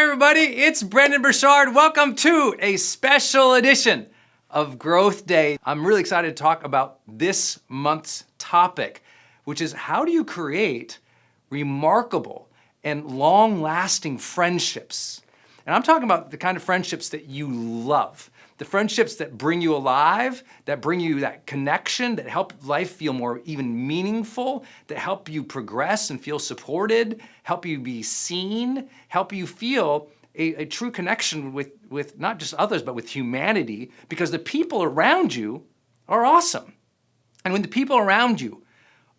everybody, it's Brendon Burchard. Welcome to a special edition of Growth Day. I'm really excited to talk about this month's topic, which is how do you create remarkable and long-lasting friendships? And I'm talking about the kind of friendships that you love, the friendships that bring you alive, that bring you that connection, that help life feel more even meaningful, that help you progress and feel supported, help you be seen, help you feel a true connection with not just others, but with humanity, because the people around you are awesome. And when the people around you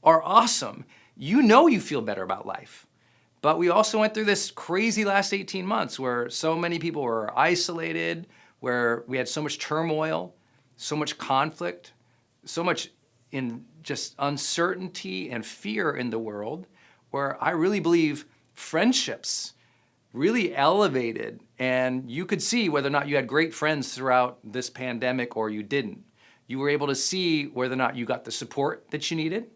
are awesome, you know you feel better about life. But we also went through this crazy last 18 months where so many people were isolated, where we had so much turmoil, so much conflict, so much in just uncertainty and fear in the world, where I really believe friendships really elevated, and you could see whether or not you had great friends throughout this pandemic or you didn't. You were able to see whether or not you got the support that you needed,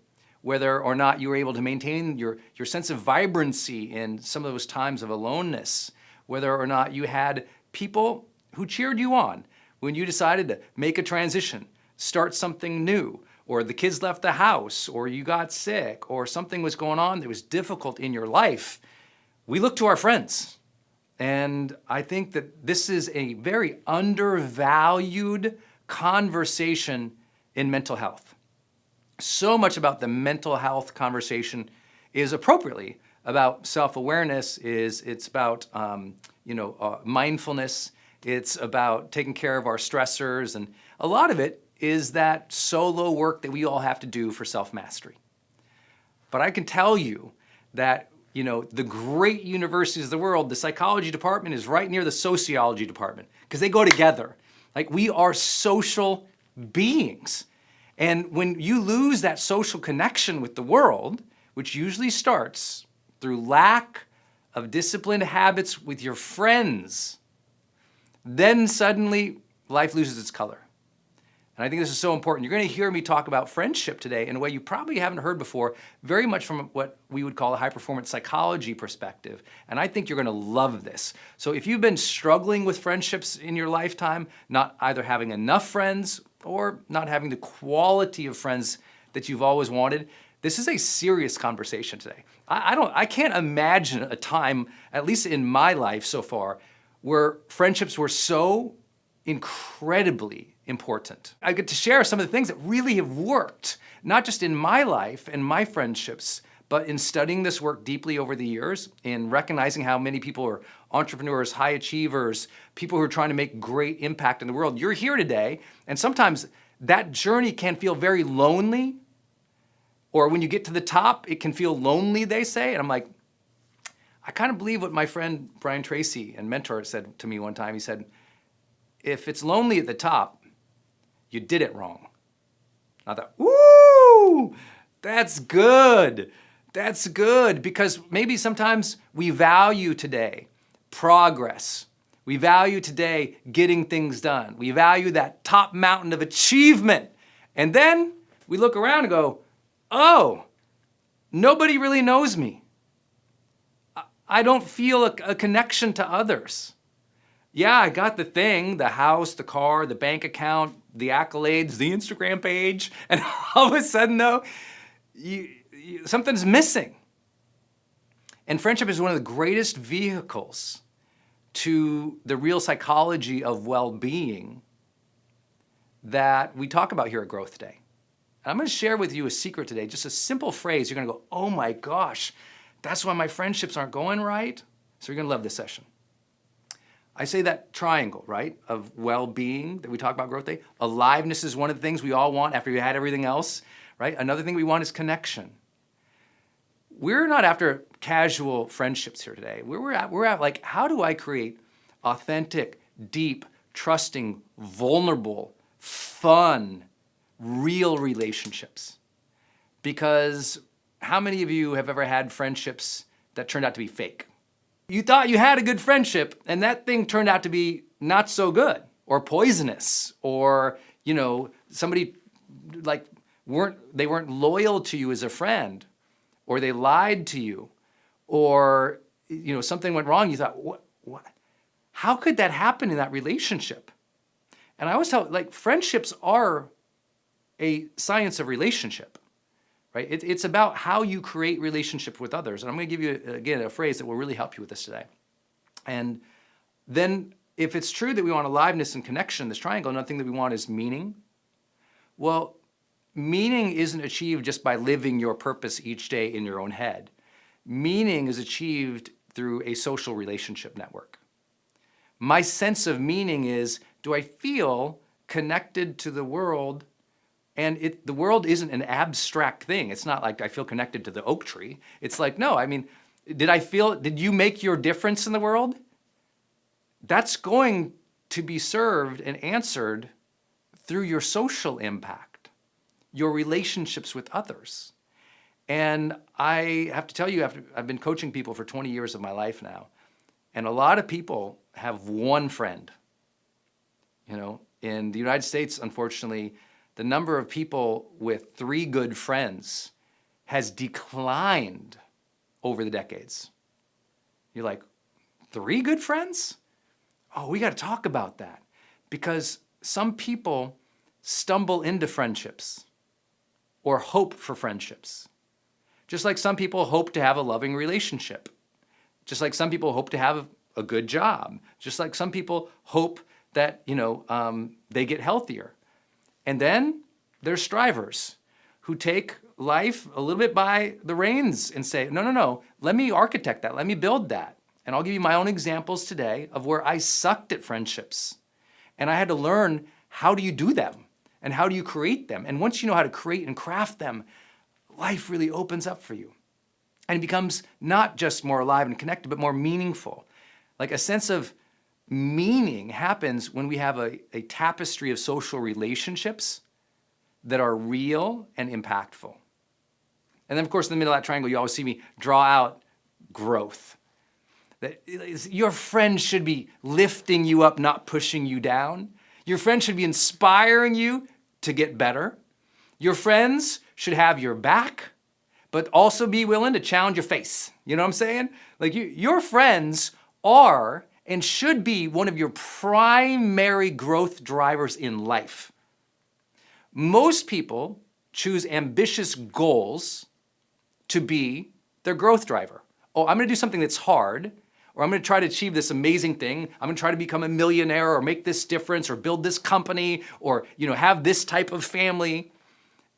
whether or not you were able to maintain your sense of vibrancy in some of those times of aloneness, whether or not you had people who cheered you on when you decided to make a transition, start something new, or the kids left the house, or you got sick, or something was going on that was difficult in your life. We look to our friends. And I think that this is a very undervalued conversation in mental health. So much about the mental health conversation is appropriately about self-awareness, it's about mindfulness, it's about taking care of our stressors, and a lot of it is that solo work that we all have to do for self-mastery. But I can tell you that the great universities of the world, the psychology department is right near the sociology department because they go together. Like, we are social beings. And when you lose that social connection with the world, which usually starts through lack of disciplined habits with your friends, then suddenly life loses its color. And I think this is so important. You're going to hear me talk about friendship today in a way you probably haven't heard before, very much from what we would call a high-performance psychology perspective. And I think you're going to love this. So if you've been struggling with friendships in your lifetime, not either having enough friends or not having the quality of friends that you've always wanted, this is a serious conversation today. I can't imagine a time, at least in my life so far, where friendships were so incredibly important. I get to share some of the things that really have worked, not just in my life and my friendships, but in studying this work deeply over the years, in recognizing how many people are entrepreneurs, high achievers, people who are trying to make great impact in the world. You're here today, and sometimes that journey can feel very lonely, or when you get to the top, it can feel lonely, they say, and I'm like, I kind of believe what my friend Brian Tracy and mentor said to me one time. He said, if it's lonely at the top, you did it wrong. I thought, woo, that's good. That's good, because maybe sometimes we value today progress. We value today getting things done. We value that top mountain of achievement. And then we look around and go, oh, nobody really knows me. I don't feel a connection to others. Yeah, I got the thing, the house, the car, the bank account, the accolades, the Instagram page, and all of a sudden, though, something's missing. And friendship is one of the greatest vehicles to the real psychology of well-being that we talk about here at Growth Day. And I'm going to share with you a secret today, just a simple phrase. You're going to go, oh my gosh, that's why my friendships aren't going right. So you're going to love this session. I say that triangle, right, of well-being that we talk about Growth Day. Aliveness is one of the things we all want after we had everything else, right? Another thing we want is connection. We're not after casual friendships here today. We're at like, how do I create authentic, deep, trusting, vulnerable, fun, real relationships? Because how many of you have ever had friendships that turned out to be fake? You thought you had a good friendship, and that thing turned out to be not so good, or poisonous, or somebody they weren't loyal to you as a friend, or they lied to you, or something went wrong. You thought, what? how could that happen in that relationship? And I always tell, like, friendships are a science of relationship, right? It's about how you create relationship with others. And I'm going to give you, again, a phrase that will really help you with this today. And then if it's true that we want aliveness and connection, this triangle, another thing that we want is meaning. Well, meaning isn't achieved just by living your purpose each day in your own head. Meaning is achieved through a social relationship network. My sense of meaning is, do I feel connected to the world? And the world isn't an abstract thing. It's not like I feel connected to the oak tree. It's like, no, I mean, did you make your difference in the world? That's going to be served and answered through your social impact, your relationships with others. And I have to tell you, I've been coaching people for 20 years of my life now, and a lot of people have one friend. You know, in the United States, unfortunately, the number of people with 3 good friends has declined over the decades. You're like, 3 good friends? Oh, we got to talk about that, because some people stumble into friendships or hope for friendships. Just like some people hope to have a loving relationship. Just like some people hope to have a good job. Just like some people hope that, they get healthier. And then there's strivers who take life a little bit by the reins and say, no, let me architect that, let me build that. And I'll give you my own examples today of where I sucked at friendships. And I had to learn, how do you do them? And how do you create them? And once you know how to create and craft them, life really opens up for you. And it becomes not just more alive and connected, but more meaningful. Like a sense of meaning happens when we have a tapestry of social relationships that are real and impactful. And then, of course, in the middle of that triangle, you always see me draw out growth. That your friend should be lifting you up, not pushing you down. Your friend should be inspiring you to get better. Your friends should have your back, but also be willing to challenge your face. You know what I'm saying? Like your friends are and should be one of your primary growth drivers in life. Most people choose ambitious goals to be their growth driver. Oh, I'm going to do something that's hard, or I'm going to try to achieve this amazing thing. I'm going to try to become a millionaire or make this difference or build this company or, have this type of family.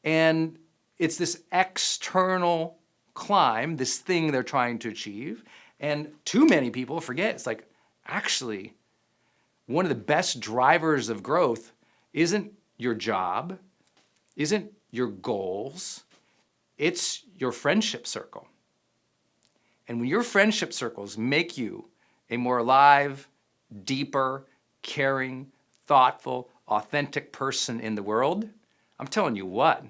And it's this external climb, this thing they're trying to achieve. And too many people forget, it's like, actually, one of the best drivers of growth isn't your job, isn't your goals, it's your friendship circle. And when your friendship circles make you a more alive, deeper, caring, thoughtful, authentic person in the world, I'm telling you what,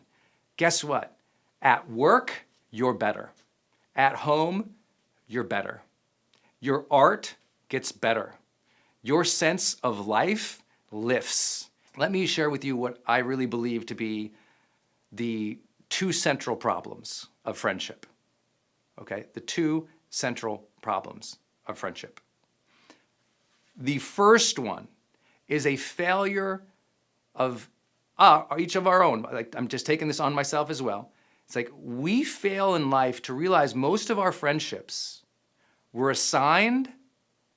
guess what? At work, you're better. At home, you're better. Your art gets better. Your sense of life lifts. Let me share with you what I really believe to be the 2 central problems of friendship. Okay, the 2 central problems of friendship. The first one is a failure of each of our own. Like, I'm just taking this on myself as well. It's like we fail in life to realize most of our friendships were assigned,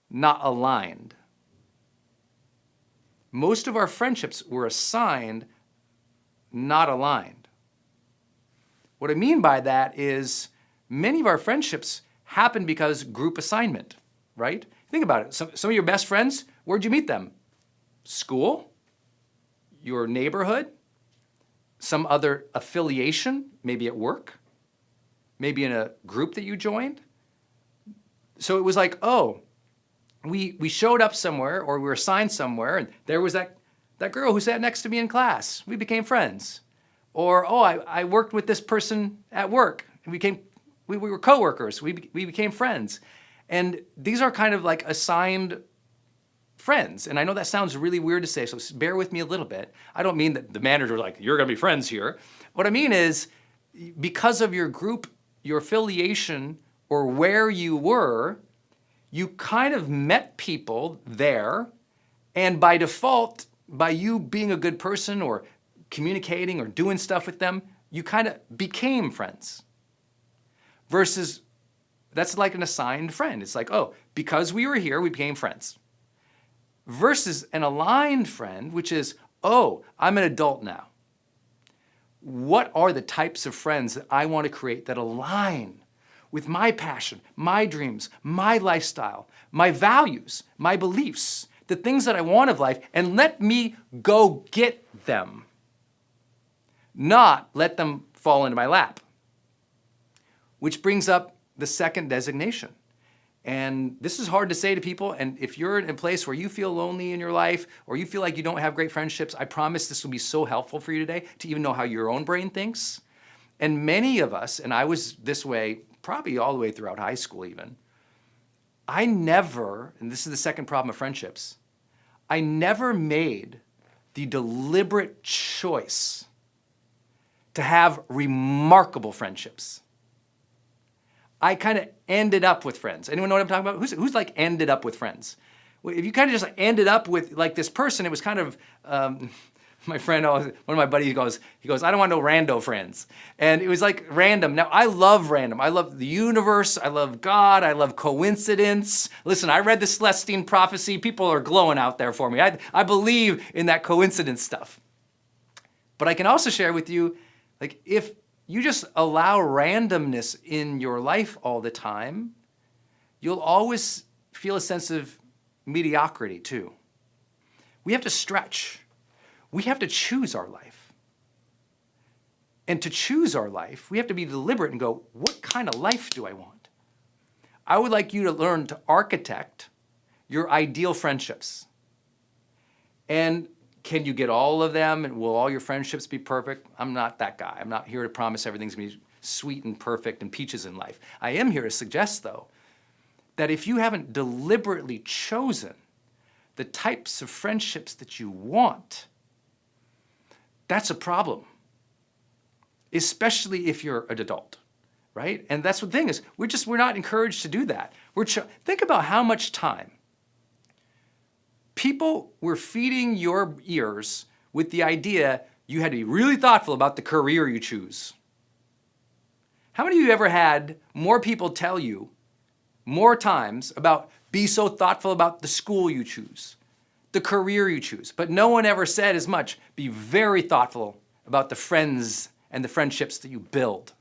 not aligned. Most of our friendships were assigned, not aligned. What I mean by that is many of our friendships happen because group assignment, right? Think about it. Some of your best friends, where'd you meet them? School? Your neighborhood? Some other affiliation, maybe at work? Maybe in a group that you joined? So it was like, oh, we showed up somewhere or we were assigned somewhere and there was that girl who sat next to me in class. We became friends. Or, oh, I worked with this person at work. And we were coworkers. We became friends. And these are kind of like assigned friends. And I know that sounds really weird to say, so bear with me a little bit. I don't mean that the manager was like, you're going to be friends here. What I mean is, because of your group, your affiliation, or where you were, you kind of met people there, and by default, by you being a good person or communicating or doing stuff with them, you kind of became friends. Versus, that's like an assigned friend. It's like, oh, because we were here, we became friends. Versus an aligned friend, which is, oh, I'm an adult now. What are the types of friends that I want to create that align with my passion, my dreams, my lifestyle, my values, my beliefs, the things that I want of life, and let me go get them, not let them fall into my lap. Which brings up the second designation. And this is hard to say to people, and if you're in a place where you feel lonely in your life or you feel like you don't have great friendships, I promise this will be so helpful for you today to even know how your own brain thinks. And many of us, and I was this way probably all the way throughout high school even, I never, and this is the second problem of friendships, I never made the deliberate choice to have remarkable friendships. I kind of ended up with friends. Anyone know what I'm talking about? Who's like ended up with friends? Well, if you kind of just ended up with like this person, it was kind of, my friend, one of my buddies he goes, I don't want no rando friends. And it was like random. Now, I love random. I love the universe. I love God. I love coincidence. Listen, I read the Celestine prophecy. People are glowing out there for me. I believe in that coincidence stuff. But I can also share with you, like, if you just allow randomness in your life all the time, you'll always feel a sense of mediocrity too. We have to stretch. We have to choose our life. And to choose our life, we have to be deliberate and go, what kind of life do I want? I would like you to learn to architect your ideal friendships. And can you get all of them, and will all your friendships be perfect? I'm not that guy. I'm not here to promise everything's going to be sweet and perfect and peaches in life. I am here to suggest, though, that if you haven't deliberately chosen the types of friendships that you want, that's a problem, especially if you're an adult, right? And that's the thing is, we're not encouraged to do that. Think about how much time people were feeding your ears with the idea you had to be really thoughtful about the career you choose. How many of you ever had more people tell you more times about be so thoughtful about the school you choose, the career you choose, but no one ever said as much, be very thoughtful about the friends and the friendships that you build.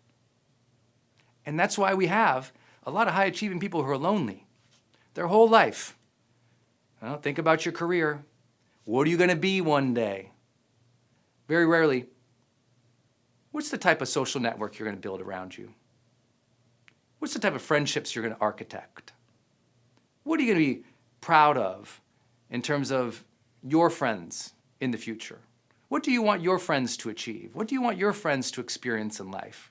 And that's why we have a lot of high-achieving people who are lonely their whole life. Well, think about your career. What are you going to be one day? Very rarely, what's the type of social network you're going to build around you? What's the type of friendships you're going to architect? What are you going to be proud of in terms of your friends in the future? What do you want your friends to achieve? What do you want your friends to experience in life?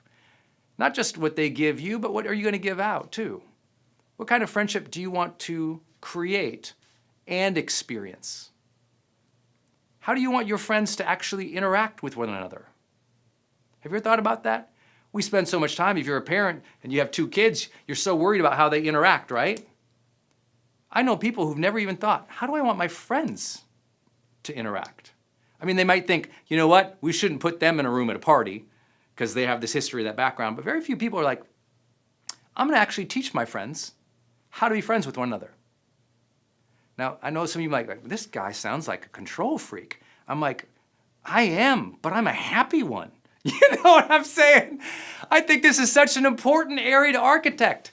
Not just what they give you, but what are you going to give out too? What kind of friendship do you want to create and experience? How do you want your friends to actually interact with one another? Have you ever thought about that? We spend so much time, if you're a parent and you have 2 kids, you're so worried about how they interact, right? I know people who've never even thought, how do I want my friends to interact? I mean, they might think, you know what, we shouldn't put them in a room at a party because they have this history, that background, but very few people are like, I'm going to actually teach my friends how to be friends with one another. Now, I know some of you might be like, this guy sounds like a control freak. I'm like, I am, but I'm a happy one. You know what I'm saying? I think this is such an important area to architect.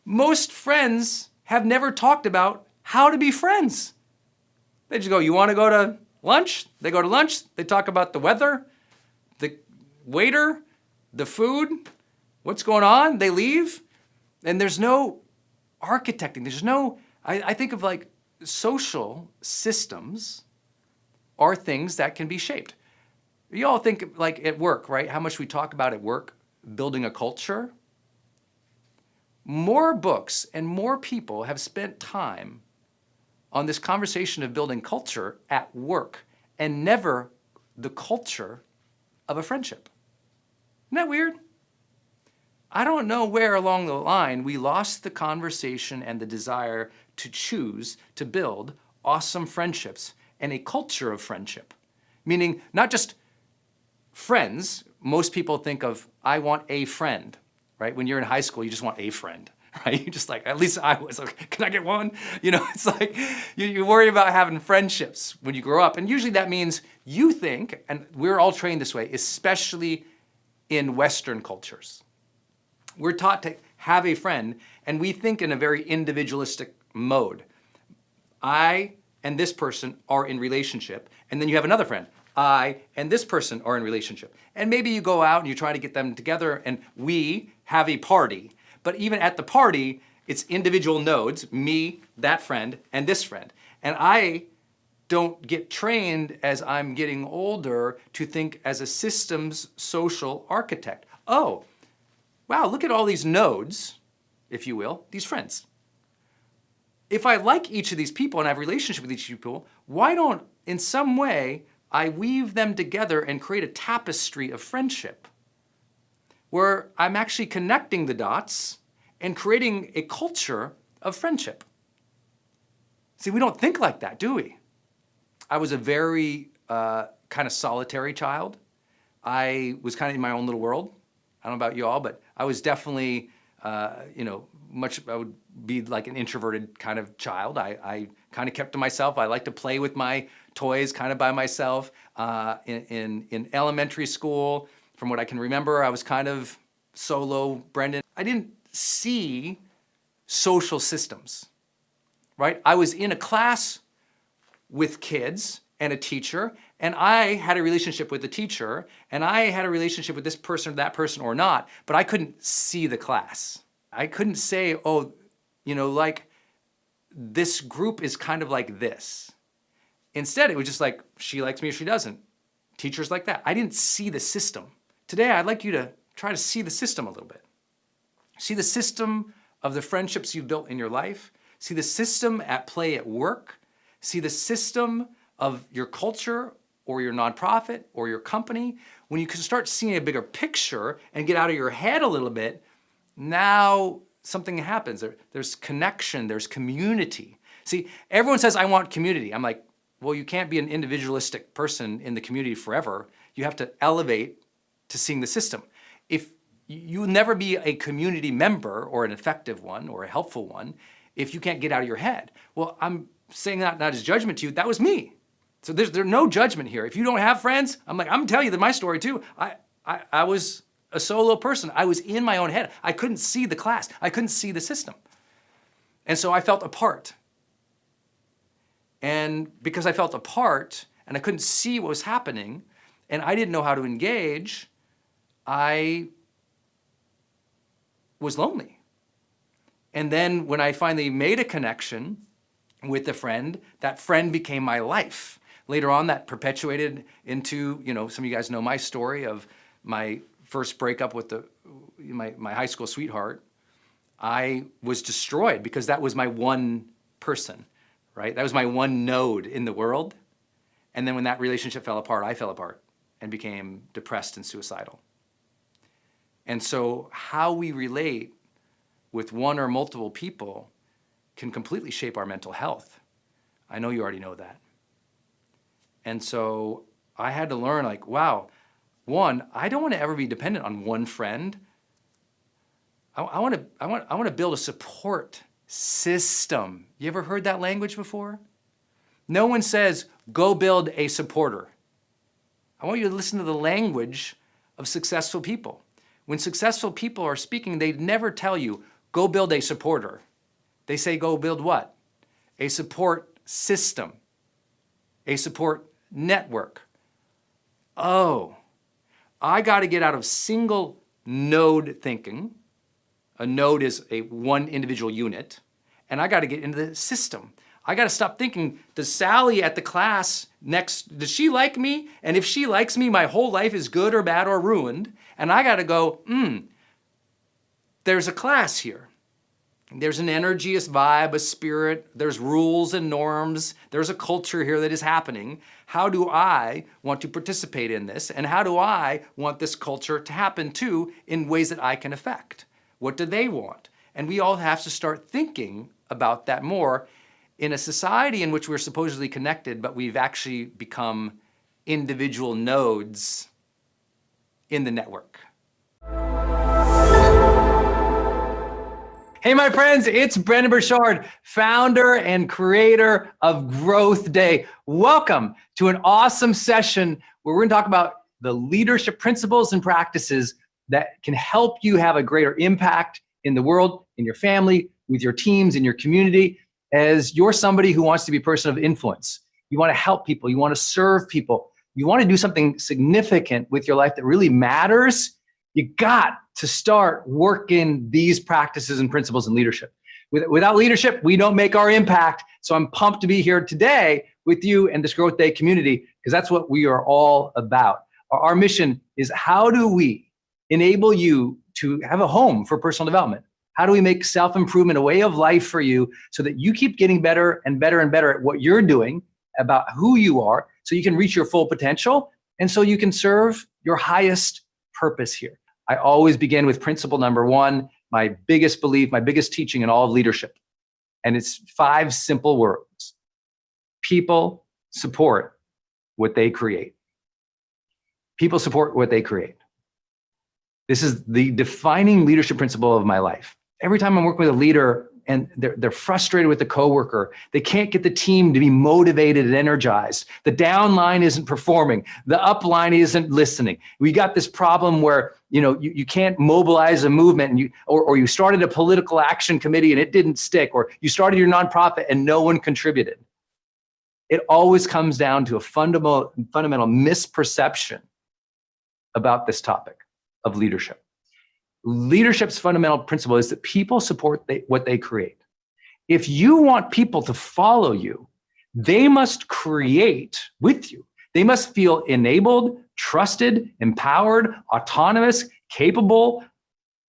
Most friends have never talked about how to be friends. They just go, you want to go to lunch? They go to lunch. They talk about the weather, the waiter, the food, what's going on. They leave. And there's no architecting. There's no, I think of like, social systems are things that can be shaped. You all think like at work, right? How much we talk about at work, building a culture. More books and more people have spent time on this conversation of building culture at work and never the culture of a friendship. Isn't that weird? I don't know where along the line we lost the conversation and the desire to choose to build awesome friendships and a culture of friendship. Meaning not just friends. Most people think of, I want a friend, right? When you're in high school, you just want a friend, right? You're just like, at least I was like, can I get one? You know, it's like you worry about having friendships when you grow up. And usually that means you think, and we're all trained this way, especially in Western cultures. We're taught to have a friend, and we think in a very individualistic mode. I and this person are in relationship, and then you have another friend. I and this person are in relationship. And maybe you go out and you try to get them together, and we have a party. But even at the party, it's individual nodes, me, that friend, and this friend. And I don't get trained as I'm getting older to think as a systems social architect. Oh, wow, look at all these nodes, if you will, these friends. If I like each of these people and I have a relationship with each of these people, why don't, in some way, I weave them together and create a tapestry of friendship where I'm actually connecting the dots and creating a culture of friendship? See, we don't think like that, do we? I was a very kind of solitary child. I was kind of in my own little world. I don't know about you all, but I was definitely, I would be like an introverted kind of child. I kind of kept to myself. I like to play with my toys kind of by myself. In elementary school, from what I can remember, I was kind of solo Brendon. I didn't see social systems, right? I was in a class with kids and a teacher, and I had a relationship with the teacher, and I had a relationship with this person or that person or not, but I couldn't see the class. I couldn't say, oh, like this group is kind of like this. Instead, it was just like, she likes me or she doesn't. Teachers like that. I didn't see the system. Today, I'd like you to try to see the system a little bit. See the system of the friendships you've built in your life. See the system at play at work. See the system of your culture or your nonprofit or your company. When you can start seeing a bigger picture and get out of your head a little bit, now something happens. There's connection, there's community. See, everyone says, I want community. I'm like, well, you can't be an individualistic person in the community forever. You have to elevate to seeing the system. If you'll never be a community member or an effective one or a helpful one if you can't get out of your head. Well, I'm saying that not as judgment to you, that was me. So there's no judgment here. If you don't have friends, I'm telling you my story too. I was a solo person. I was in my own head. I couldn't see the class. I couldn't see the system. And so I felt apart. And because I felt apart and I couldn't see what was happening and I didn't know how to engage, I was lonely. And then when I finally made a connection with a friend, that friend became my life. Later on, that perpetuated into, some of you guys know my story of my first breakup with my high school sweetheart. I was destroyed because that was my one person, right? That was my one node in the world. And then when that relationship fell apart, I fell apart and became depressed and suicidal. And so how we relate with one or multiple people can completely shape our mental health. I know you already know that. And so I had to learn, wow, one, I don't want to ever be dependent on one friend. I want to build a support system. You ever heard that language before? No one says, go build a supporter. I want you to listen to the language of successful people. When successful people are speaking, they never tell you, go build a supporter. They say, go build what? A support system, a support network. Oh, I got to get out of single node thinking. A node is one individual unit. And I got to get into the system. I got to stop thinking, does Sally at the class next, does she like me? And if she likes me, my whole life is good or bad or ruined. And I got to go, there's a class here. There's an energy, a vibe, a spirit. There's rules and norms. There's a culture here that is happening. How do I want to participate in this? And how do I want this culture to happen too in ways that I can affect? What do they want? And we all have to start thinking about that more in a society in which we're supposedly connected, but we've actually become individual nodes in the network. Hey, my friends, it's Brendon Burchard, founder and creator of Growth Day. Welcome to an awesome session where we're gonna talk about the leadership principles and practices that can help you have a greater impact in the world, in your family, with your teams, in your community, as you're somebody who wants to be a person of influence. You wanna help people, you wanna serve people, you wanna do something significant with your life that really matters. You got to start working these practices and principles in leadership. Without leadership, we don't make our impact. So I'm pumped to be here today with you and this Growth Day community, because that's what we are all about. Our mission is, how do we enable you to have a home for personal development? How do we make self-improvement a way of life for you so that you keep getting better and better and better at what you're doing, about who you are, so you can reach your full potential and so you can serve your highest purpose here? I always begin with principle number one, my biggest belief, my biggest teaching in all of leadership. And it's 5 simple words. People support what they create. People support what they create. This is the defining leadership principle of my life. Every time I'm working with a leader and they're frustrated with the coworker, they can't get the team to be motivated and energized. The down line isn't performing. The up line isn't listening. We got this problem where you can't mobilize a movement, and or you started a political action committee and it didn't stick, or you started your nonprofit and no one contributed. It always comes down to a fundamental misperception about this topic of leadership. Leadership's fundamental principle is that people support what they create. If you want people to follow you, they must create with you. They must feel enabled, trusted, empowered, autonomous, capable,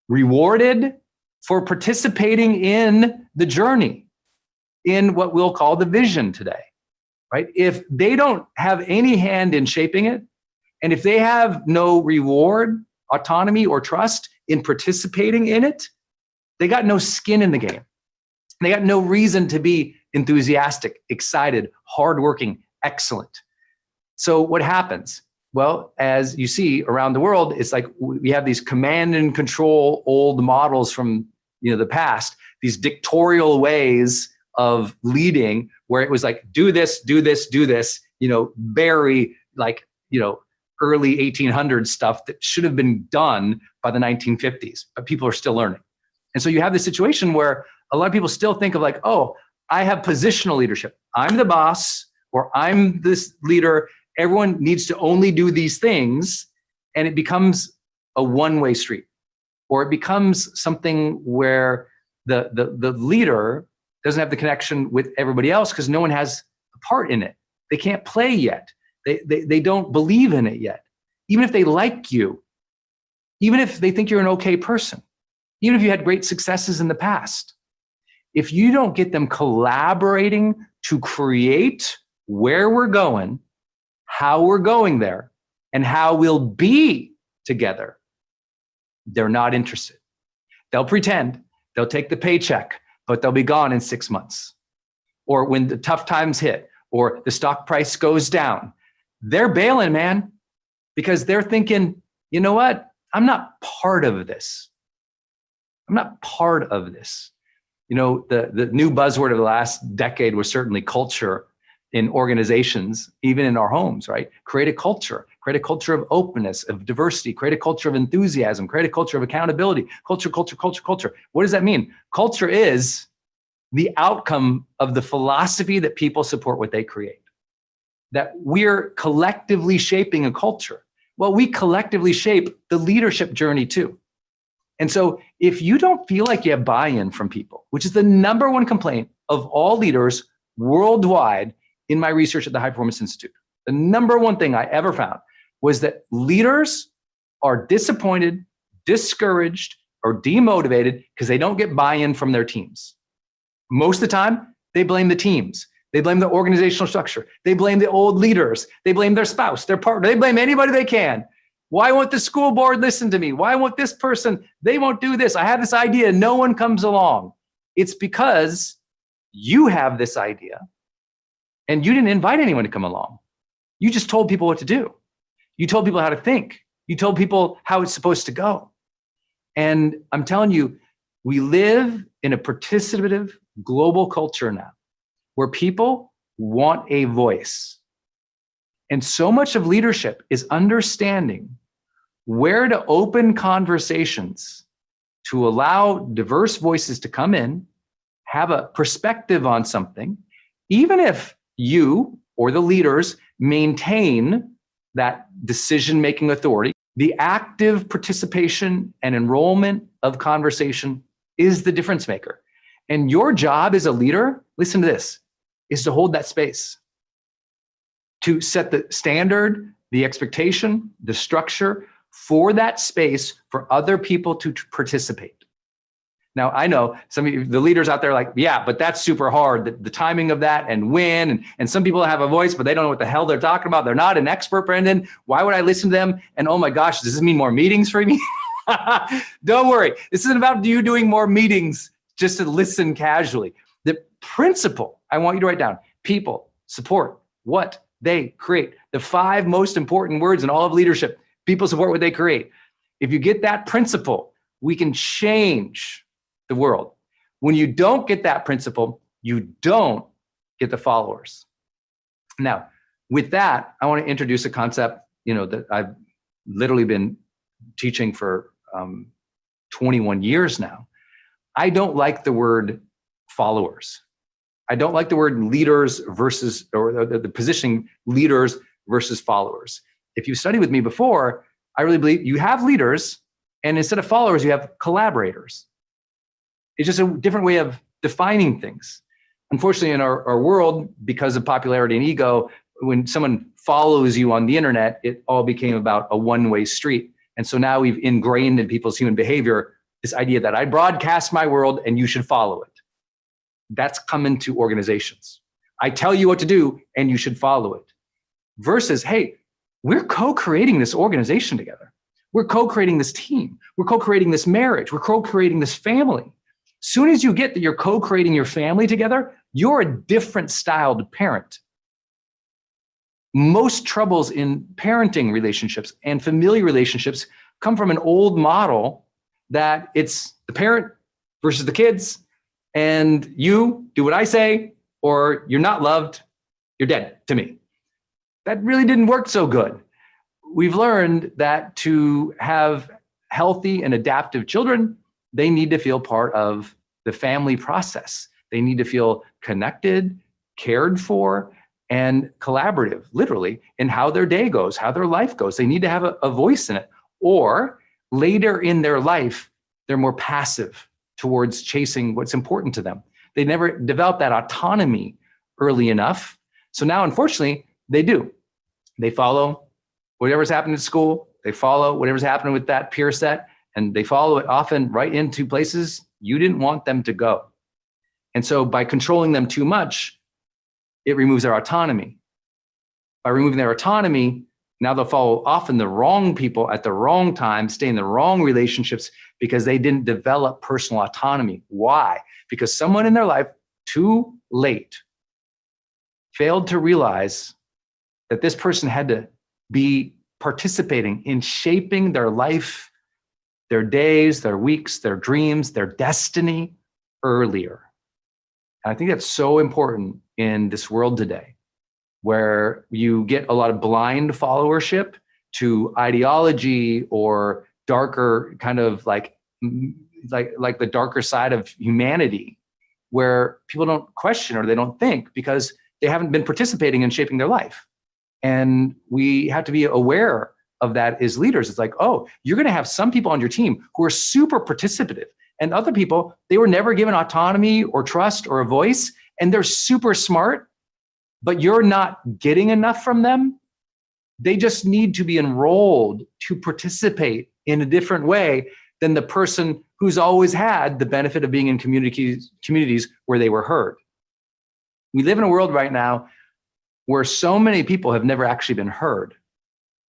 rewarded for participating in the journey, in what we'll call the vision today, right? If they don't have any hand in shaping it, and if they have no reward, autonomy, or trust in participating in it, they got no skin in the game. They got no reason to be enthusiastic, excited, hardworking, excellent. So what happens? Well, as you see around the world, it's like we have these command and control old models from the past, these dictatorial ways of leading, where it was like, do this, do this, do this, very early 1800s stuff that should have been done by the 1950s, but people are still learning. And so you have this situation where a lot of people still think of like, oh, I have positional leadership. I'm the boss, or I'm this leader. Everyone needs to only do these things. And it becomes a one-way street, or it becomes something where the leader doesn't have the connection with everybody else because no one has a part in it. They can't play yet. They don't believe in it yet. Even if they like you, even if they think you're an okay person, even if you had great successes in the past, if you don't get them collaborating to create where we're going, how we're going there, and how we'll be together, they're not interested. They'll pretend, they'll take the paycheck, but they'll be gone in 6 months. Or when the tough times hit, or the stock price goes down, they're bailing, man, because they're thinking, you know what? I'm not part of this. I'm not part of this. The new buzzword of the last decade was certainly culture in organizations, even in our homes, right? Create a culture of openness, of diversity, create a culture of enthusiasm, create a culture of accountability, culture. What does that mean? Culture is the outcome of the philosophy that people support what they create. That we're collectively shaping a culture. Well, we collectively shape the leadership journey too. And so if you don't feel like you have buy-in from people, which is the #1 complaint of all leaders worldwide in my research at the High Performance Institute, the #1 thing I ever found was that leaders are disappointed, discouraged, or demotivated because they don't get buy-in from their teams. Most of the time, they blame the teams. They blame the organizational structure. They blame the old leaders. They blame their spouse, their partner. They blame anybody they can Why won't the school board listen to me? Why won't this person, they won't do this. I have this idea, no one comes along. It's because you have this idea and you didn't invite anyone to come along. You just told people what to do. You told people how to think. You told people how it's supposed to go. And I'm telling you, we live in a participative global culture now where people want a voice. And so much of leadership is understanding where to open conversations to allow diverse voices to come in, have a perspective on something, even if you or the leaders maintain that decision-making authority. The active participation and enrollment of conversation is the difference maker. And your job as a leader, listen to this, is to hold that space, to set the standard, the expectation, the structure for that space for other people to participate. Now, I know some of you, the leaders out there are like, yeah, but that's super hard, the timing of that and when, and some people have a voice, but they don't know what the hell they're talking about. They're not an expert, Brendon. Why would I listen to them? And oh my gosh, does this mean more meetings for me? Don't worry. This isn't about you doing more meetings just to listen casually. The principle I want you to write down: people support what they create. The 5 most important words in all of leadership: people support what they create. If you get that principle, we can change the world. When you don't get that principle, you don't get the followers. Now, with that, I want to introduce a concept, that I've literally been teaching for 21 years now. I don't like the word followers. I don't like the word leaders versus, or the positioning leaders versus followers. If you studied with me before, I really believe you have leaders, and instead of followers, you have collaborators. It's just a different way of defining things. Unfortunately, in our world, because of popularity and ego, when someone follows you on the internet, it all became about a one-way street. And so now we've ingrained in people's human behavior this idea that I broadcast my world and you should follow it. That's come into organizations. I tell you what to do and you should follow it. Versus, hey, we're co-creating this organization together. We're co-creating this team. We're co-creating this marriage. We're co-creating this family. Soon as you get that you're co-creating your family together, you're a different styled parent. Most troubles in parenting relationships and familiar relationships come from an old model that it's the parent versus the kids, and you do what I say, or you're not loved, you're dead to me. That really didn't work so good. We've learned that to have healthy and adaptive children, they need to feel part of the family process. They need to feel connected, cared for, and collaborative, literally, in how their day goes, how their life goes. They need to have a voice in it. Or later in their life, they're more passive towards chasing what's important to them. They never develop that autonomy early enough. So now, unfortunately, they do. They follow whatever's happening at school. They follow whatever's happening with that peer set, and they follow it often right into places you didn't want them to go. And so by controlling them too much, it removes their autonomy. By removing their autonomy, now they'll follow often the wrong people at the wrong time, stay in the wrong relationships because they didn't develop personal autonomy. Why? Because someone in their life too late failed to realize that this person had to be participating in shaping their life, their days, their weeks, their dreams, their destiny earlier. And I think that's so important in this world today, where you get a lot of blind followership to ideology or darker kind of like the darker side of humanity, where people don't question or they don't think because they haven't been participating in shaping their life. And we have to be aware of that as leaders. It's like, oh, you're going to have some people on your team who are super participative, and other people, they were never given autonomy or trust or a voice, and they're super smart, but you're not getting enough from them. They just need to be enrolled to participate in a different way than the person who's always had the benefit of being in communities where they were heard. We live in a world right now where so many people have never actually been heard.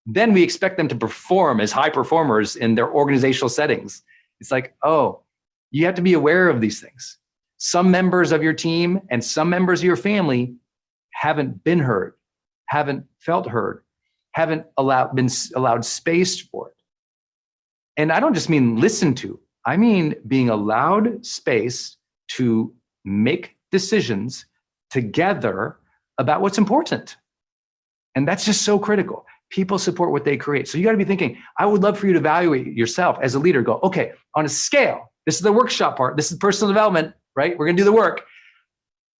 then we expect them to perform as high performers in their organizational settings. It's like, oh, you have to be aware of these things. Some members of your team and some members of your family haven't been heard, haven't felt heard, haven't been allowed space for it. And I don't just mean listen to, I mean being allowed space to make decisions together about what's important. And that's just so critical. People support what they create. So you got to be thinking, I would love for you to evaluate yourself as a leader. Go, okay, on a scale, this is the workshop part, this is personal development, right? We're going to do the work.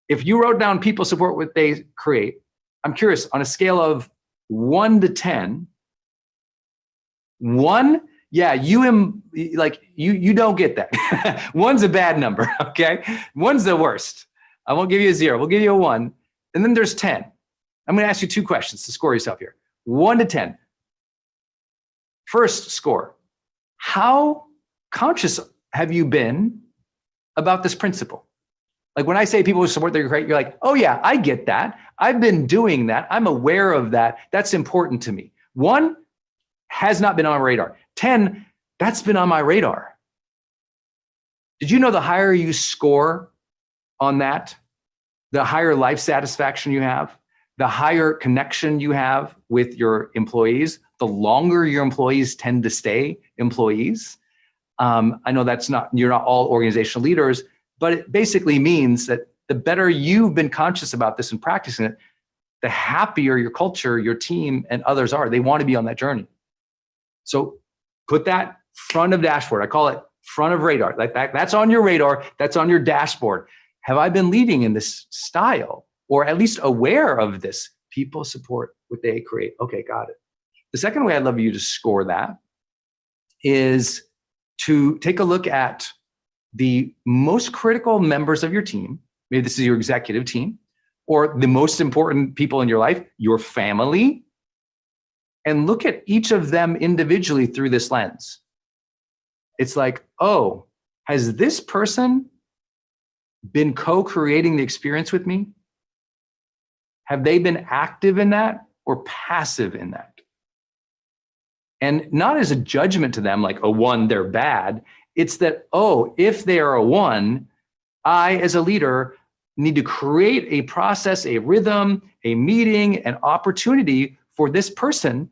If you wrote down people support what they create, I'm curious, on a scale of 1 to 10, 1, yeah, you don't get that. 1's a bad number, okay? 1's the worst. I won't give you a 0. We'll give you a 1. And then there's 10. I'm going to ask you 2 questions to score yourself here. 1 to 10. First score, how conscious have you been about this principle? Like when I say people support their create, you're like, oh yeah, I get that. I've been doing that. I'm aware of that. That's important to me. 1 has not been on my radar. 10, that's been on my radar. Did you know the higher you score on that, the higher life satisfaction you have, the higher connection you have with your employees, the longer your employees tend to stay employees? I know you're not all organizational leaders, but it basically means that the better you've been conscious about this and practicing it, the happier your culture, your team, and others are. They want to be on that journey. So put that front of dashboard. I call it front of radar. Like that's on your radar. That's on your dashboard. Have I been leading in this style, or at least aware of this? People support what they create. Okay, got it. The second way I'd love you to score that is to take a look at the most critical members of your team. Maybe this is your executive team, or the most important people in your life, your family, and look at each of them individually through this lens. It's like, oh, has this person been co-creating the experience with me? Have they been active in that or passive in that? And not as a judgment to them, like a 1, they're bad. It's that, oh, if they are a 1, I, as a leader, need to create a process, a rhythm, a meeting, an opportunity for this person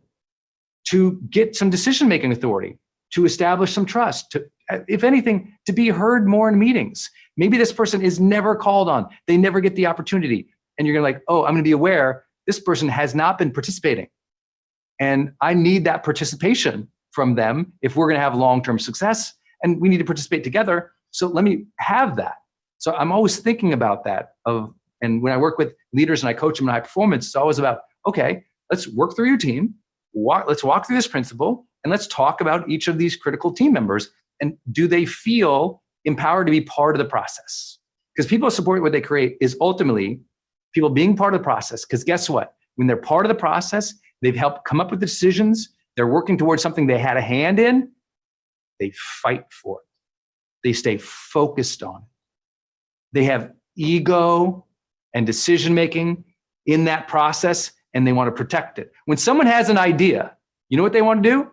to get some decision-making authority, to establish some trust, to, if anything, to be heard more in meetings. Maybe this person is never called on. They never get the opportunity. And you're gonna oh, I'm gonna be aware this person has not been participating. And I need that participation from them if we're gonna have long-term success, and we need to participate together. So let me have that. So I'm always thinking about that. And when I work with leaders and I coach them in high performance, it's always about, okay, let's work through your team. Let's walk through this principle, and let's talk about each of these critical team members. And do they feel empowered to be part of the process? Because people support what they create is ultimately people being part of the process. Because guess what? When they're part of the process, they've helped come up with the decisions. They're working towards something they had a hand in. They fight for it. They stay focused on it. They have ego and decision-making in that process, and they want to protect it. When someone has an idea, you know what they want to do?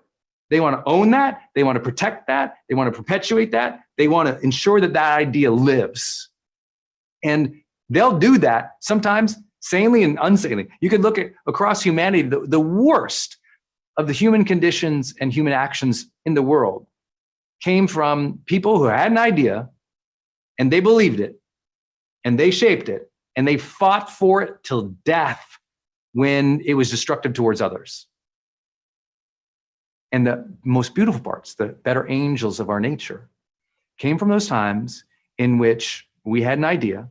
They want to own that. They want to protect that. They want to perpetuate that. They want to ensure that that idea lives. And they'll do that sometimes sanely and unsanely. You could look at across humanity, the worst of the human conditions and human actions in the world came from people who had an idea and they believed it and they shaped it and they fought for it till death when it was destructive towards others. And the most beautiful parts, the better angels of our nature, came from those times in which we had an idea,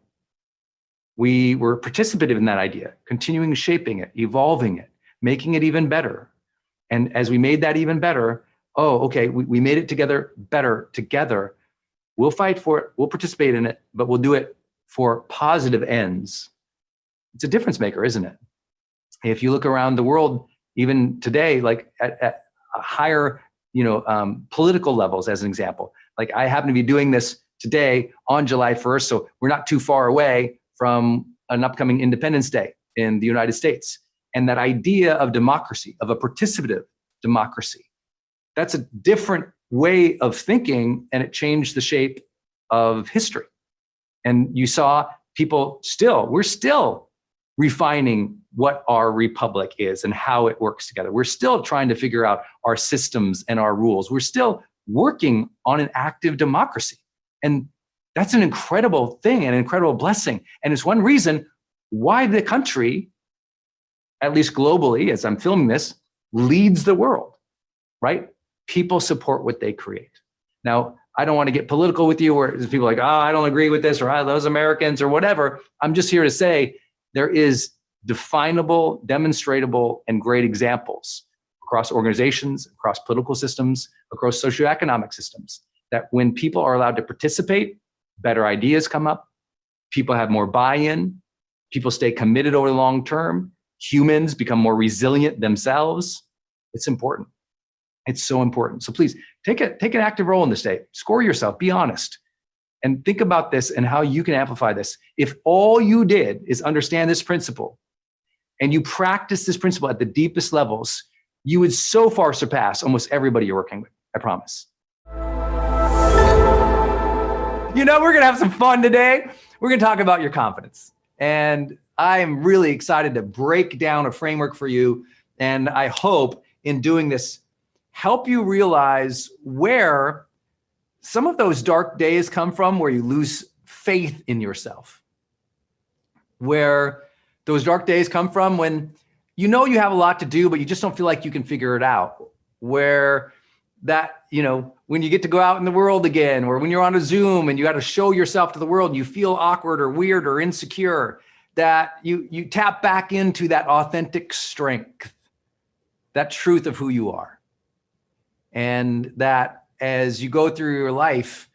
we were participative in that idea, continuing shaping it, evolving it, making it even better. And as we made that even better, oh, okay, we made it together better together. We'll fight for it, we'll participate in it, but we'll do it for positive ends. It's a difference maker, isn't it? If you look around the world, even today, like at higher, political levels, as an example, like I happen to be doing this today on July 1st, so we're not too far away from an upcoming Independence Day in the United States. And that idea of democracy, of a participative democracy, that's a different way of thinking, and it changed the shape of history. And you saw we're still refining what our republic is and how it works together. We're still trying to figure out our systems and our rules. We're still working on an active democracy. And that's an incredible thing, an incredible blessing. And it's one reason why the country, at least globally, as I'm filming this, leads the world, right? People support what they create. Now, I don't want to get political with you where people are like, I don't agree with this, or those Americans, or whatever. I'm just here to say there is definable, demonstrable, and great examples across organizations, across political systems, across socioeconomic systems, that when people are allowed to participate, better ideas come up, people have more buy-in, people stay committed over the long term, humans become more resilient themselves. It's important. It's so important. So please take an active role in this day. Score yourself, be honest, and think about this and how you can amplify this. If all you did is understand this principle and you practice this principle at the deepest levels, you would so far surpass almost everybody you're working with, I promise. We're gonna have some fun today. We're gonna talk about your confidence. And I am really excited to break down a framework for you. And I hope in doing this, help you realize where some of those dark days come from, where you lose faith in yourself. Where those dark days come from when you have a lot to do, but you just don't feel like you can figure it out. Where that, when you get to go out in the world again, or when you're on a Zoom and you got to show yourself to the world, and you feel awkward or weird or insecure, that you tap back into that authentic strength, that truth of who you are. And that as you go through your life,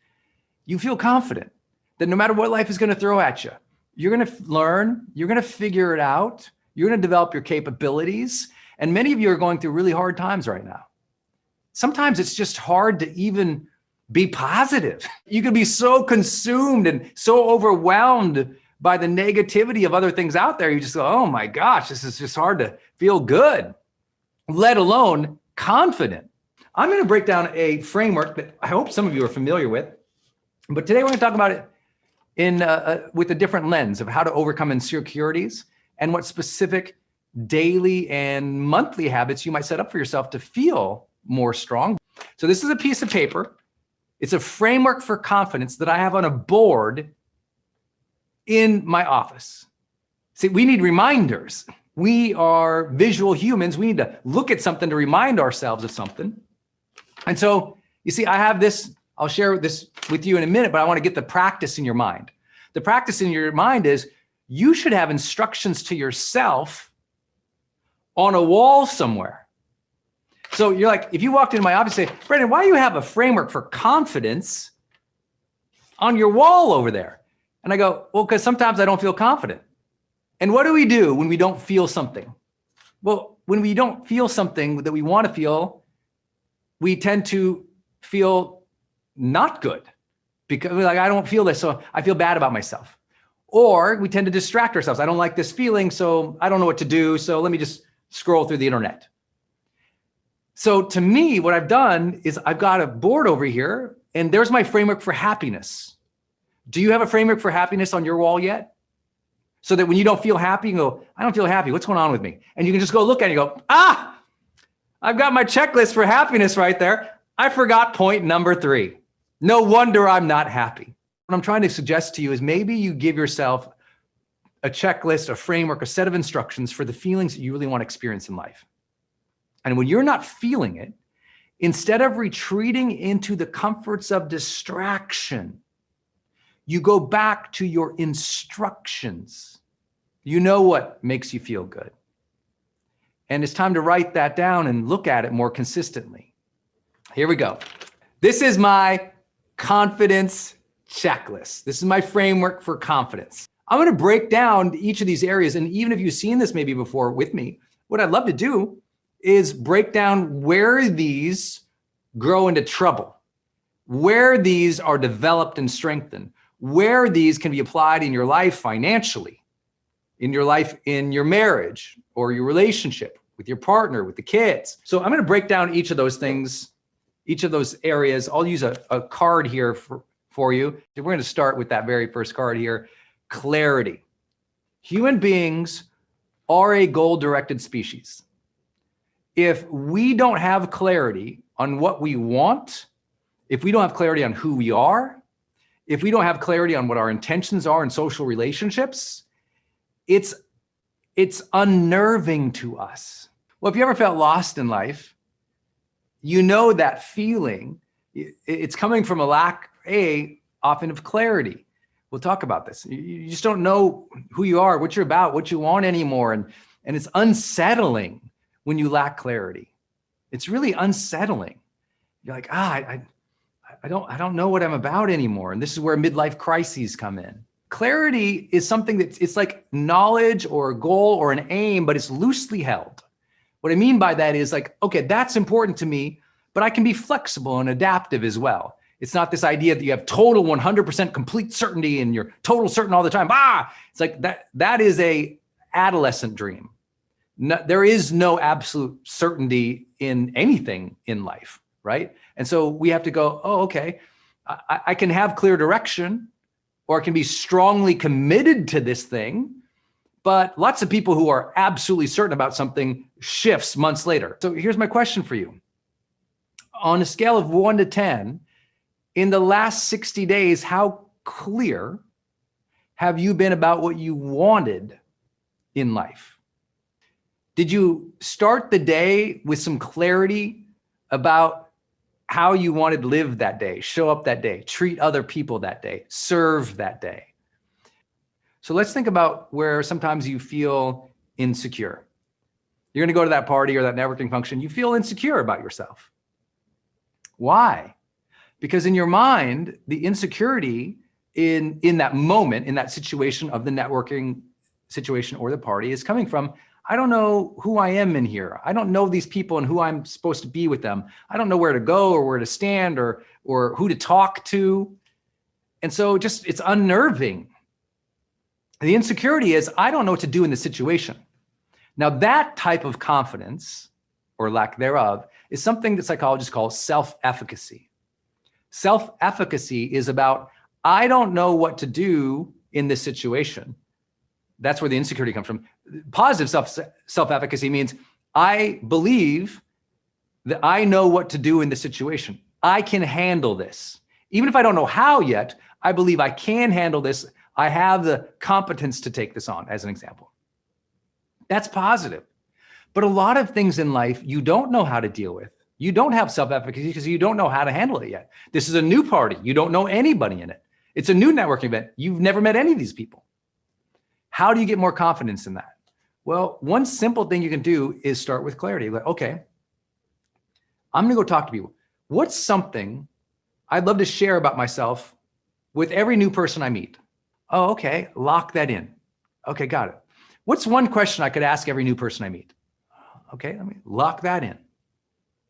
you feel confident that no matter what life is going to throw at you, you're going to learn, you're going to figure it out, you're going to develop your capabilities. And many of you are going through really hard times right now. Sometimes it's just hard to even be positive. You can be so consumed and so overwhelmed by the negativity of other things out there. You just go, oh my gosh, this is just hard to feel good, let alone confident. I'm going to break down a framework that I hope some of you are familiar with, but today we're going to talk about it with a different lens of how to overcome insecurities and what specific daily and monthly habits you might set up for yourself to feel more strong. So this is a piece of paper. It's a framework for confidence that I have on a board in my office. See, we need reminders. We are visual humans. We need to look at something to remind ourselves of something. And so, you see, I have this, I'll share this with you in a minute, but I want to get the practice in your mind. The practice in your mind is you should have instructions to yourself on a wall somewhere. So you're like, if you walked into my office and say, Brendon, why do you have a framework for confidence on your wall over there? And I go, well, because sometimes I don't feel confident. And what do we do when we don't feel something? Well, when we don't feel something that we want to feel, we tend to feel not good because we're like, I don't feel this, so I feel bad about myself. Or we tend to distract ourselves. I don't like this feeling, so I don't know what to do, so let me just scroll through the internet. So to me, what I've done is I've got a board over here, and there's my framework for happiness. Do you have a framework for happiness on your wall yet? So that when you don't feel happy, you go, I don't feel happy. What's going on with me? And you can just go look at it and go, I've got my checklist for happiness right there. I forgot point number 3. No wonder I'm not happy. What I'm trying to suggest to you is maybe you give yourself a checklist, a framework, a set of instructions for the feelings that you really want to experience in life. And when you're not feeling it, instead of retreating into the comforts of distraction, you go back to your instructions. You know what makes you feel good. And it's time to write that down and look at it more consistently. Here we go. This is my confidence checklist. This is my framework for confidence. I'm going to break down each of these areas. And even if you've seen this maybe before with me, what I'd love to do is break down where these grow into trouble, where these are developed and strengthened, where these can be applied in your life financially, in your life, in your marriage or your relationship with your partner, with the kids. So I'm going to break down each of those things, each of those areas. I'll use a card here for you. We're going to start with that very first card here, clarity. Human beings are a goal-directed species. If we don't have clarity on what we want, if we don't have clarity on who we are, if we don't have clarity on what our intentions are in social relationships, it's unnerving to us. Well, if you ever felt lost in life, you know that feeling. It's coming from a lack, often of clarity. We'll talk about this. You just don't know who you are, what you're about, what you want anymore. And it's unsettling when you lack clarity. It's really unsettling. You're like, I don't know what I'm about anymore. And this is where midlife crises come in. Clarity is something it's like knowledge or a goal or an aim, but it's loosely held. What I mean by that is like, okay, that's important to me, but I can be flexible and adaptive as well. It's not this idea that you have total 100% complete certainty and you're total certain all the time. It's like that is a adolescent dream. No, there is no absolute certainty in anything in life, right? And so we have to go, okay, I can have clear direction, or I can be strongly committed to this thing, but lots of people who are absolutely certain about something shifts months later. So here's my question for you. On a scale of 1 to 10, in the last 60 days, how clear have you been about what you wanted in life? Did you start the day with some clarity about how you wanted to live that day, show up that day, treat other people that day, serve that day? So let's think about where sometimes you feel insecure. You're going to go to that party or that networking function. You feel insecure about yourself. Why? Because in your mind, the insecurity in that moment, in that situation of the networking situation or the party is coming from, I don't know who I am in here. I don't know these people and who I'm supposed to be with them. I don't know where to go or where to stand or who to talk to. And so it's unnerving. The insecurity is, I don't know what to do in this situation. Now that type of confidence or lack thereof is something that psychologists call self-efficacy. Self-efficacy is about, I don't know what to do in this situation. That's where the insecurity comes from. Positive self-efficacy means I believe that I know what to do in this situation. I can handle this. Even if I don't know how yet, I believe I can handle this. I have the competence to take this on, as an example. That's positive. But a lot of things in life you don't know how to deal with. You don't have self-efficacy because you don't know how to handle it yet. This is a new party. You don't know anybody in it. It's a new networking event. You've never met any of these people. How do you get more confidence in that? Well, one simple thing you can do is start with clarity. Like, okay, I'm gonna go talk to people. What's something I'd love to share about myself with every new person I meet? Oh, okay, lock that in. Okay, got it. What's one question I could ask every new person I meet? Okay, let me lock that in.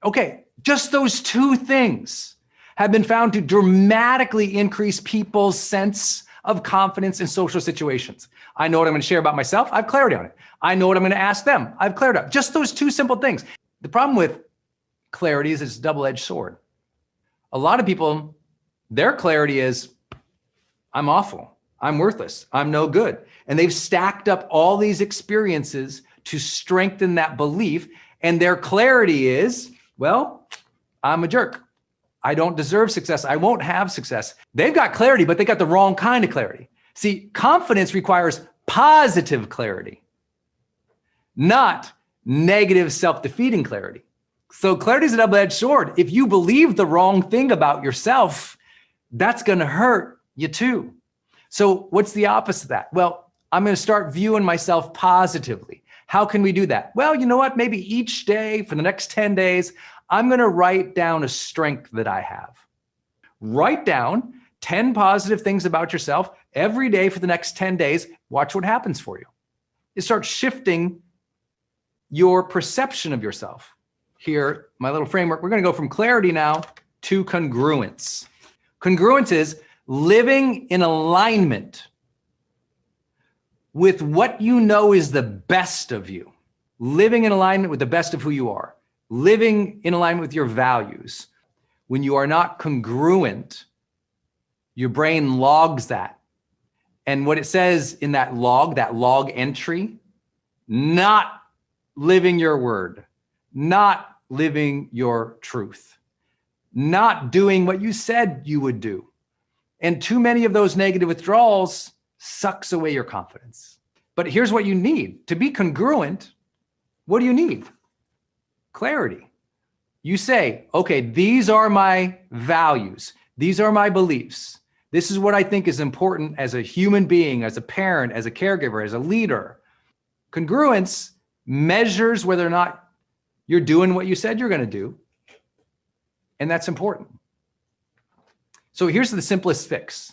Okay, just those two things have been found to dramatically increase people's sense of confidence in social situations. I know what I'm going to share about myself. I have clarity on it. I know what I'm going to ask them. I have clarity on it. Just those two simple things. The problem with clarity is it's a double-edged sword. A lot of people, their clarity is, I'm awful. I'm worthless. I'm no good. And they've stacked up all these experiences to strengthen that belief. And their clarity is, well, I'm a jerk. I don't deserve success. I won't have success. They've got clarity, but they got the wrong kind of clarity. See, confidence requires positive clarity, not negative self-defeating clarity. So clarity is a double-edged sword. If you believe the wrong thing about yourself, that's going to hurt you too. So what's the opposite of that? Well, I'm going to start viewing myself positively. How can we do that? Well, you know what? Maybe each day for the next 10 days, I'm going to write down a strength that I have. Write down 10 positive things about yourself every day for the next 10 days. Watch what happens for you. You start shifting your perception of yourself. Here, my little framework, we're going to go from clarity now to congruence. Congruence is living in alignment with what you know is the best of you, living in alignment with the best of who you are, living in alignment with your values, when you are not congruent, your brain logs that. And what it says in that log entry, not living your word, not living your truth, not doing what you said you would do. And too many of those negative withdrawals sucks away your confidence. But here's what you need. To be congruent, what do you need? Clarity. You say, okay, these are my values. These are my beliefs. This is what I think is important as a human being, as a parent, as a caregiver, as a leader. Congruence measures whether or not you're doing what you said you're going to do. And that's important. So here's the simplest fix.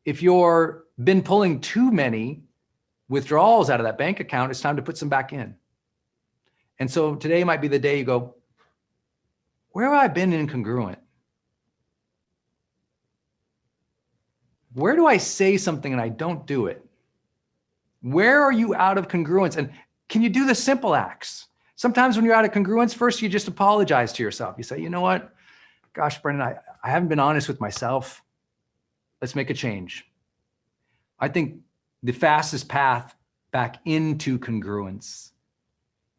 If you've been pulling too many withdrawals out of that bank account, it's time to put some back in. And so today might be the day you go, where have I been incongruent? Where do I say something and I don't do it? Where are you out of congruence? And can you do the simple acts? Sometimes when you're out of congruence, first you just apologize to yourself. You say, you know what? Gosh, Brendon, I haven't been honest with myself. Let's make a change. I think the fastest path back into congruence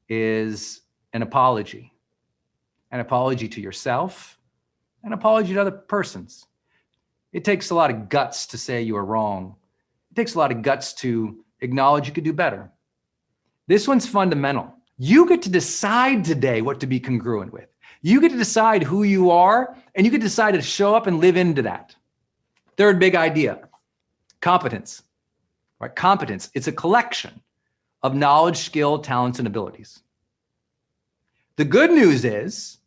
is an apology. An apology to yourself, an apology to other persons. It takes a lot of guts to say you are wrong. It takes a lot of guts to acknowledge you could do better. This one's fundamental. You get to decide today what to be congruent with. You get to decide who you are, and you get to decide to show up and live into that. Third big idea, competence. Right? Competence, it's a collection of knowledge, skill, talents, and abilities. The good news is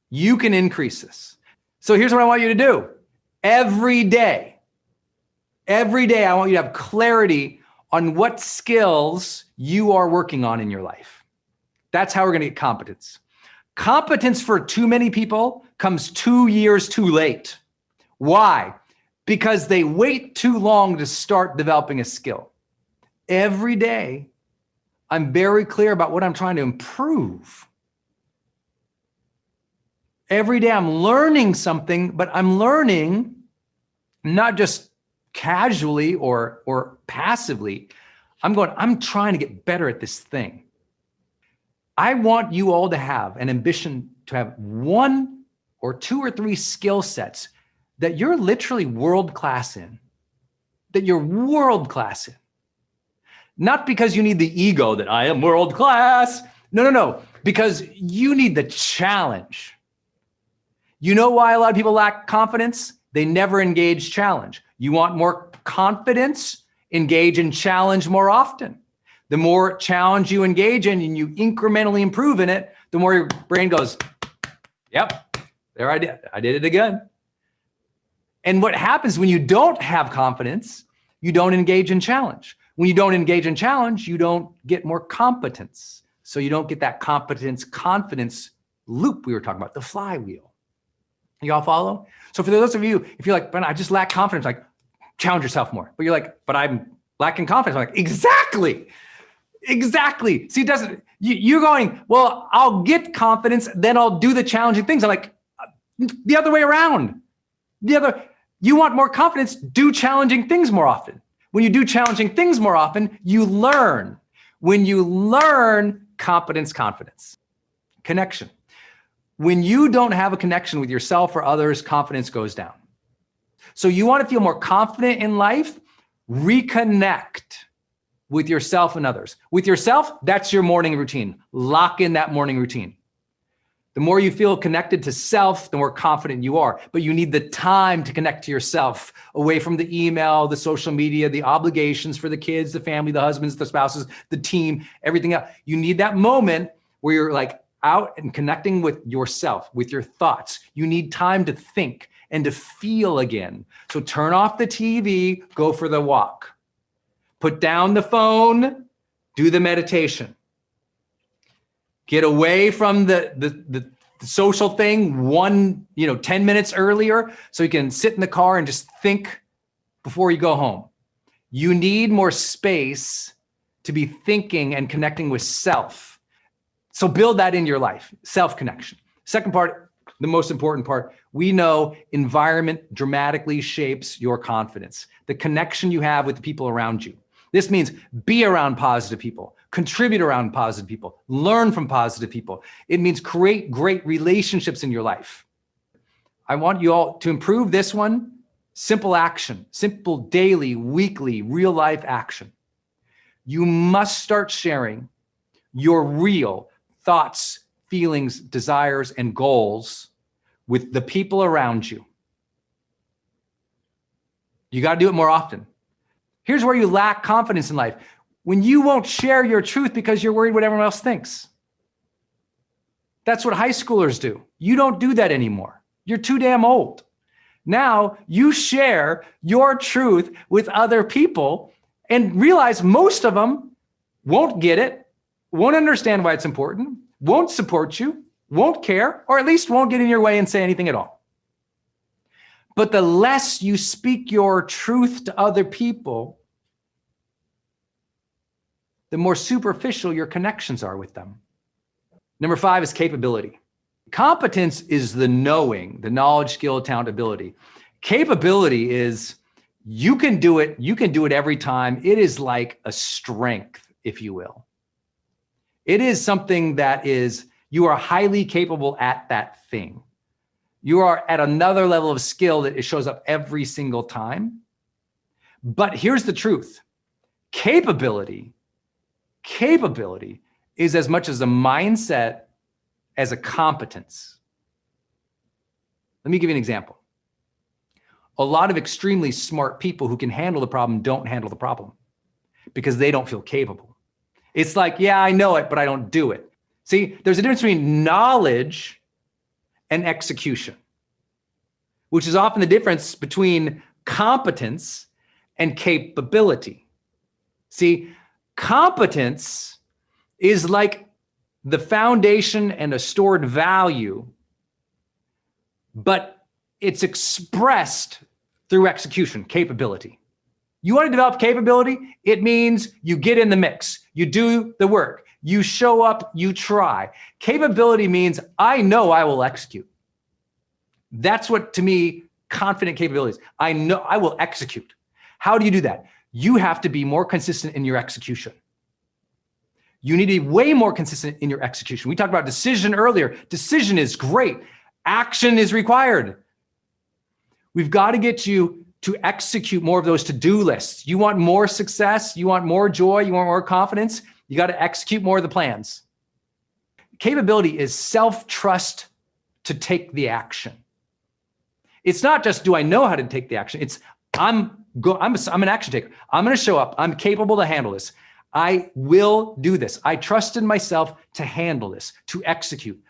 you can increase this. So here's what I want you to do. Every day, I want you to have clarity on what skills you are working on in your life. That's how we're going to get competence. Competence for too many people comes 2 years too late. Why? Because they wait too long to start developing a skill. Every day, I'm very clear about what I'm trying to improve. Every day I'm learning something, but I'm learning not just casually or passively. I'm trying to get better at this thing. I want you all to have an ambition to have 1 or 2 or 3 skill sets that you're literally world-class in, that you're world-class in. Not because you need the ego that I am world-class. No. Because you need the challenge. You know why a lot of people lack confidence? They never engage challenge. You want more confidence? Engage in challenge more often. The more challenge you engage in and you incrementally improve in it, the more your brain goes, yep, there I did it again. And what happens when you don't have confidence, you don't engage in challenge. When you don't engage in challenge, you don't get more competence. So you don't get that confidence loop we were talking about, the flywheel. You all follow? So for those of you, if you're like, but I just lack confidence, like challenge yourself more. But you're like, but I'm lacking confidence. I'm like, exactly. See, it doesn't, you're going, well, I'll get confidence, then I'll do the challenging things. I'm like, the other way around. You want more confidence, do challenging things more often. When you do challenging things more often, you learn. When you learn, confidence. Connection. When you don't have a connection with yourself or others, confidence goes down. So you want to feel more confident in life? Reconnect with yourself and others. With yourself, that's your morning routine. Lock in that morning routine. The more you feel connected to self, the more confident you are. But you need the time to connect to yourself, away from the email, the social media, the obligations for the kids, the family, the husbands, the spouses, the team, everything else. You need that moment where you're like out and connecting with yourself, with your thoughts. You need time to think and to feel again. So turn off the TV, go for the walk. Put down the phone, do the meditation. Get away from the social thing 10 minutes earlier so you can sit in the car and just think before you go home. You need more space to be thinking and connecting with self. So build that in your life, self-connection. Second part, the most important part, we know environment dramatically shapes your confidence, the connection you have with the people around you. This means be around positive people, contribute around positive people, learn from positive people. It means create great relationships in your life. I want you all to improve this one. Simple action, simple daily, weekly, real life action. You must start sharing your real thoughts, feelings, desires, and goals with the people around you. You got to do it more often. Here's where you lack confidence in life. When you won't share your truth because you're worried what everyone else thinks. That's what high schoolers do. You don't do that anymore. You're too damn old. Now you share your truth with other people and realize most of them won't get it, won't understand why it's important, won't support you, won't care, or at least won't get in your way and say anything at all. But the less you speak your truth to other people, the more superficial your connections are with them. Number 5 is capability. Competence is the knowing, the knowledge, skill, talent, ability. Capability is you can do it every time. It is like a strength, if you will. It is something that is, you are highly capable at that thing. You are at another level of skill that it shows up every single time. But here's the truth. Capability is as much as a mindset as a competence. Let me give you an example. A lot of extremely smart people who can handle the problem don't handle the problem because they don't feel capable. It's like, yeah, I know it, but I don't do it. See, there's a difference between knowledge and execution, which is often the difference between competence and capability. See, competence is like the foundation and a stored value, but it's expressed through execution, capability. You want to develop capability? It means you get in the mix, you do the work, you show up, you try. Capability means I know I will execute. That's what, to me, confident capability is. I know I will execute. How do you do that? You have to be more consistent in your execution. You need to be way more consistent in your execution. We talked about decision earlier. Decision is great. Action is required. We've got to get you to execute more of those to-do lists. You want more success, you want more joy, you want more confidence, you got to execute more of the plans. Capability is self-trust to take the action. It's not just, do I know how to take the action? It's, I'm an action taker. I'm going to show up. I'm capable to handle this. I will do this. I trust in myself to handle this, to execute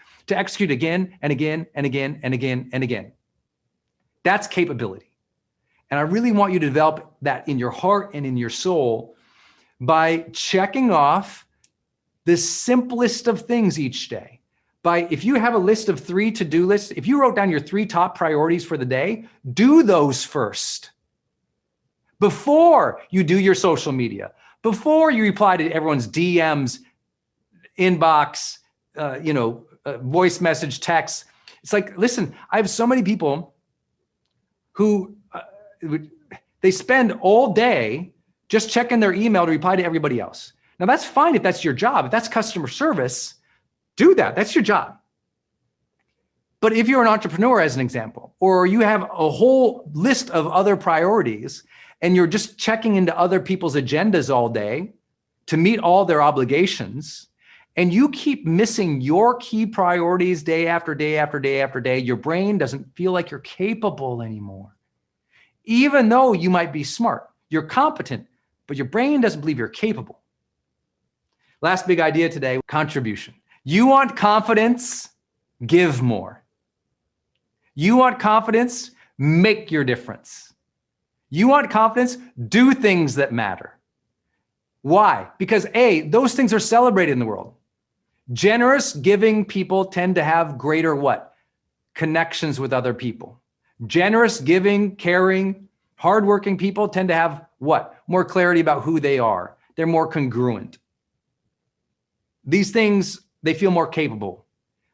again and again and again and again and again. That's capability. And I really want you to develop that in your heart and in your soul by checking off the simplest of things each day. If you have a list of 3 to-do lists, if you wrote down your 3 top priorities for the day, do those first. Before you do your social media, before you reply to everyone's DMs, inbox, voice message, text. It's like, listen, I have so many people who they spend all day just checking their email to reply to everybody else. Now that's fine if that's your job. If that's customer service, do that. That's your job. But if you're an entrepreneur, as an example, or you have a whole list of other priorities and you're just checking into other people's agendas all day to meet all their obligations, and you keep missing your key priorities day after day after day after day, your brain doesn't feel like you're capable anymore. Even though you might be smart, you're competent, but your brain doesn't believe you're capable. Last big idea today, contribution. You want confidence? Give more. You want confidence? Make your difference. You want confidence? Do things that matter. Why? Because A, those things are celebrated in the world. Generous, giving people tend to have greater what? Connections with other people. Generous, giving, caring, hardworking people tend to have what? More clarity about who they are. They're more congruent. These things, they feel more capable.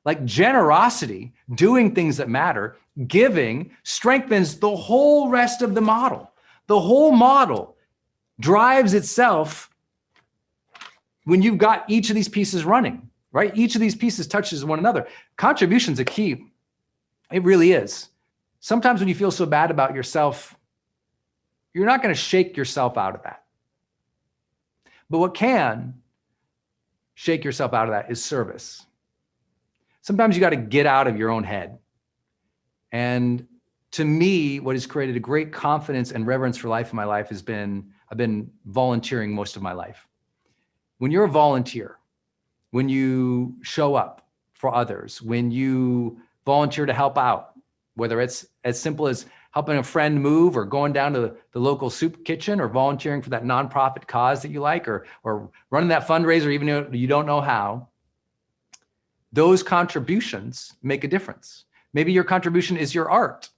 Like generosity, doing things that matter, giving strengthens the whole rest of the model. The whole model drives itself when you've got each of these pieces running, right? Each of these pieces touches one another. Contribution's a key. It really is. Sometimes when you feel so bad about yourself, you're not going to shake yourself out of that. But what can shake yourself out of that is service. Sometimes you got to get out of your own head. And to me, what has created a great confidence and reverence for life in my life has been, I've been volunteering most of my life. When you're a volunteer, when you show up for others, when you volunteer to help out, whether it's as simple as helping a friend move or going down to the local soup kitchen or volunteering for that nonprofit cause that you like or running that fundraiser even though you don't know how, those contributions make a difference. Maybe your contribution is your art.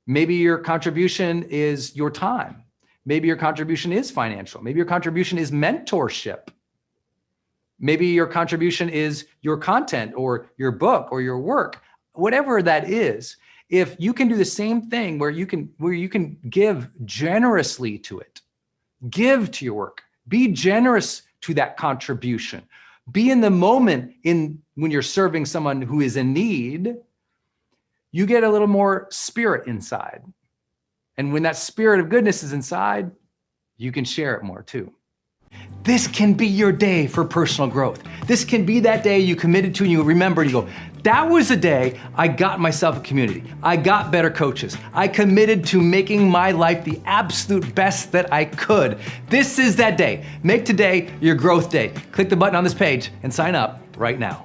Maybe your contribution is your time. Maybe your contribution is financial. Maybe your contribution is mentorship. Maybe your contribution is your content or your book or your work. Whatever that is, if you can do the same thing where you can give generously to it, give to your work, be generous to that contribution, be in the moment when you're serving someone who is in need, you get a little more spirit inside. And when that spirit of goodness is inside, you can share it more too. This can be your day for personal growth. This can be that day you committed to and you remember and you go, that was the day I got myself a community. I got better coaches. I committed to making my life the absolute best that I could. This is that day. Make today your growth day. Click the button on this page and sign up right now.